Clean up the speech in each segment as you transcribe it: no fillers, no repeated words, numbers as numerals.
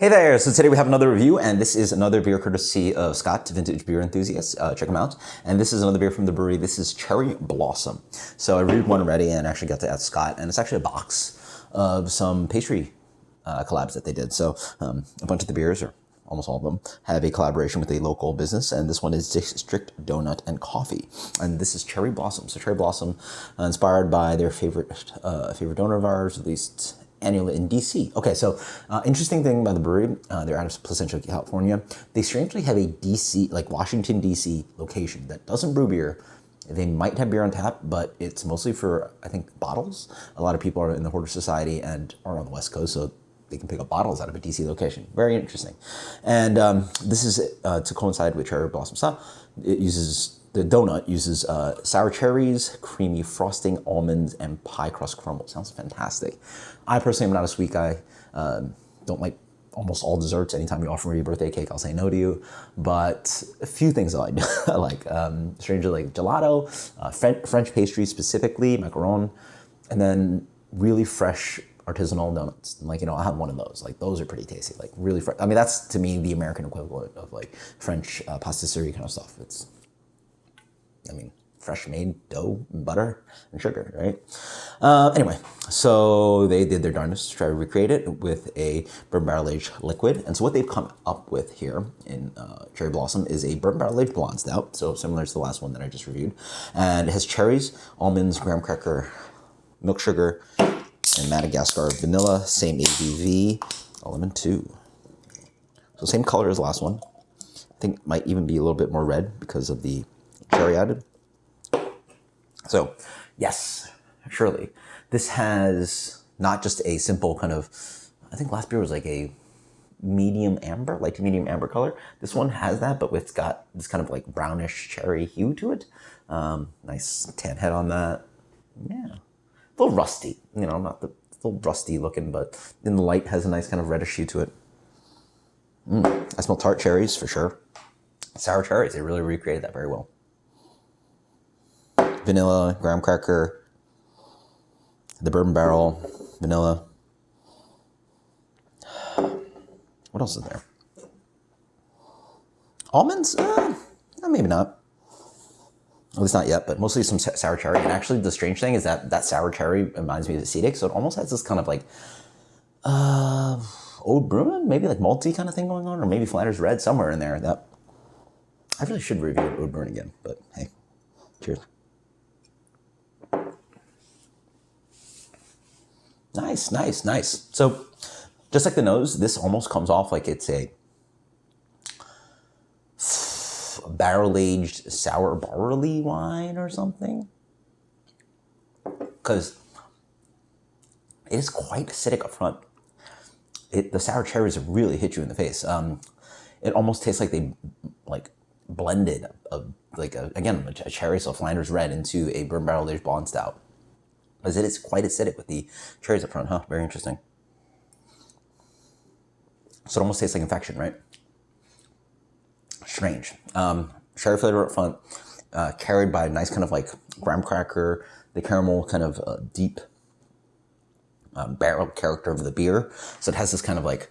Hey there! So today we have another review, and this is another beer courtesy of Scott, Vintage Beer Enthusiast. Check him out. And this is another beer from the brewery. This is Cherry Blawesome. So I reviewed one already and actually got to ask Scott, and it's actually a box of some pastry collabs that they did. So a bunch of the beers, or almost all of them, have a collaboration with a local business, and this one is District Donut and Coffee. And this is Cherry Blawesome. So Cherry Blawesome, inspired by their favorite donor of ours, at least annually in DC. Okay, so interesting thing about the brewery, they're out of Placentia, California. They strangely have a DC, like Washington, DC location that doesn't brew beer. They might have beer on tap, but it's mostly for, I think, bottles. A lot of people are in the Hoarder Society and are on the West Coast, so they can pick up bottles out of a DC location. Very interesting. And this is to coincide with Cherry Blawesome Stout. The donut uses sour cherries, creamy frosting, almonds, and pie crust crumble. Sounds fantastic. I personally am not a sweet guy. Don't like almost all desserts. Anytime you offer me a birthday cake, I'll say no to you. But a few things I do. I like, strangely, like gelato, French pastry specifically, macaron, and then really fresh artisanal donuts. Like, I have one of those. Like, those are pretty tasty. Like, really fresh. I mean, that's, to me, the American equivalent of, like, French pastisserie kind of stuff. It's, fresh made dough and butter and sugar, right? Anyway, so they did their darndest to try to recreate it with a bourbon barrel aged liquid. And so what they've come up with here in Cherry Blawesome is a bourbon barrel aged blonde stout. So similar to the last one that I just reviewed. And it has cherries, almonds, graham cracker, milk sugar, and Madagascar vanilla. Same ABV, 11.2. So same color as the last one. I think it might even be a little bit more red because of the cherry added. So, yes, surely. This has not just a simple kind of, I think last beer was like a medium amber, light to medium amber color. This one has that, but it's got this kind of like brownish cherry hue to it. Nice tan head on that. Yeah, a little rusty, not the little rusty looking, but in the light has a nice kind of reddish hue to it. I smell tart cherries for sure. Sour cherries, they really recreated that very well. Vanilla, graham cracker, the bourbon barrel, vanilla. What else is there? Almonds? Maybe not. At least not yet, but mostly some sour cherry. And actually the strange thing is that sour cherry reminds me of acetic, so it almost has this kind of like Old Bruin, maybe like malty kind of thing going on, or maybe Flanders Red somewhere in there. That I really should review Old Bruin again, but hey, cheers. Nice. So, just like the nose, this almost comes off like it's a barrel-aged sour barley wine or something. Because it is quite acidic up front. The sour cherries really hit you in the face. It almost tastes like they blended a cherry, so Flanders Red, into a bourbon barrel aged blonde stout. Because it is quite acidic with the cherries up front, huh? Very interesting. So it almost tastes like infection, right? Strange. Cherry flavor up front, carried by a nice kind of like graham cracker, the caramel kind of deep barrel character of the beer. So it has this kind of like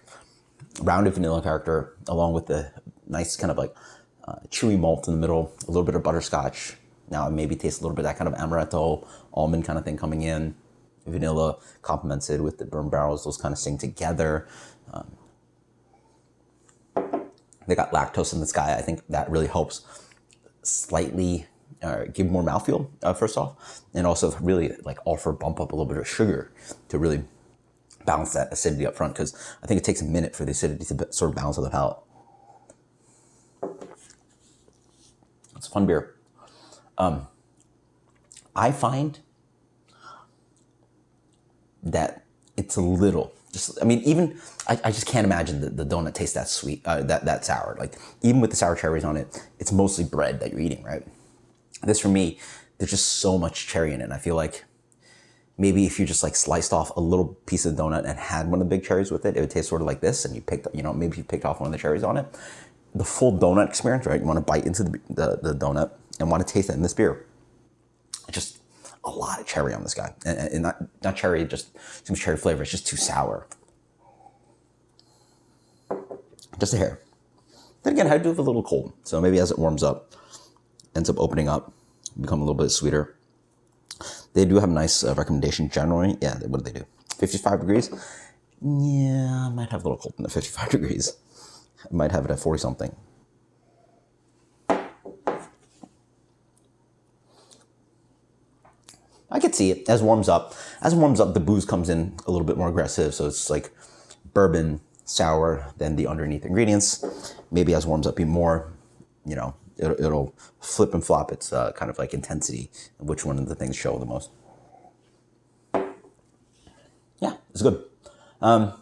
rounded vanilla character, along with the nice kind of like chewy malt in the middle, a little bit of butterscotch. Now it maybe tastes a little bit of that kind of amaretto, almond kind of thing coming in. Vanilla complemented with the bourbon barrels, those kind of sing together. They got lactose in the sky. I think that really helps slightly give more mouthfeel, first off. And also really bump up a little bit of sugar to really balance that acidity up front. Because I think it takes a minute for the acidity to sort of balance on the palate. It's a fun beer. I find that it's a little, I just can't imagine the donut tastes that sweet, that sour. Like, even with the sour cherries on it, it's mostly bread that you're eating, right? This, for me, there's just so much cherry in it. And I feel like maybe if you just sliced off a little piece of donut and had one of the big cherries with it, it would taste sort of like this. And you picked, maybe you picked off one of the cherries on it. The full donut experience, right? You want to bite into the donut and want to taste it in this beer. Just a lot of cherry on this guy, and not cherry, just too much cherry flavor. It's just too sour. just a hair. Then again, I do have a little cold, so maybe as it warms up, ends up opening up, become a little bit sweeter. They do have a nice recommendation generally. Yeah, what do they do? 55 degrees? Yeah, I might have a little cold in the 55 degrees. I might have it at 40 something. I could see it as it warms up. As it warms up, the booze comes in a little bit more aggressive. So it's like bourbon, sour, than the underneath ingredients. Maybe as it warms up, be more, you know, it'll flip and flop its kind of like intensity, which one of the things show the most. Yeah, it's good. Yeah,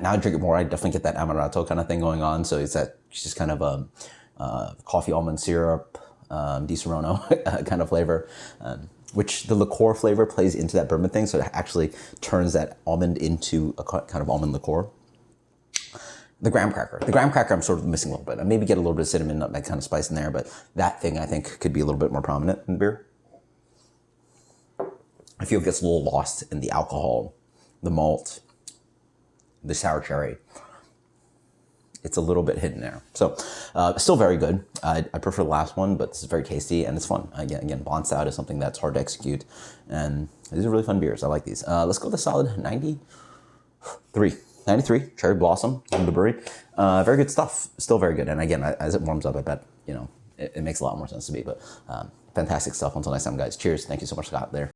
now I drink it more. I definitely get that amaretto kind of thing going on. So it's just kind of coffee almond syrup, Di Serono kind of flavor, which the liqueur flavor plays into that bourbon thing. So it actually turns that almond into a kind of almond liqueur. The graham cracker. The graham cracker I'm sort of missing a little bit. I maybe get a little bit of cinnamon, nutmeg kind of spice in there, but that thing I think could be a little bit more prominent in beer. I feel it gets a little lost in the alcohol, the malt, the sour cherry. It's a little bit hidden there. So still very good. I prefer the last one, but this is very tasty and it's fun. Again, Blonde Stout is something that's hard to execute. And these are really fun beers. I like these. Let's go with a solid 93. 93, Cherry Blossom from the Bruery. Very good stuff. Still very good. And again, as it warms up, I bet, you know, it makes a lot more sense to me. But fantastic stuff. Until next time, guys. Cheers. Thank you so much, Scott, there.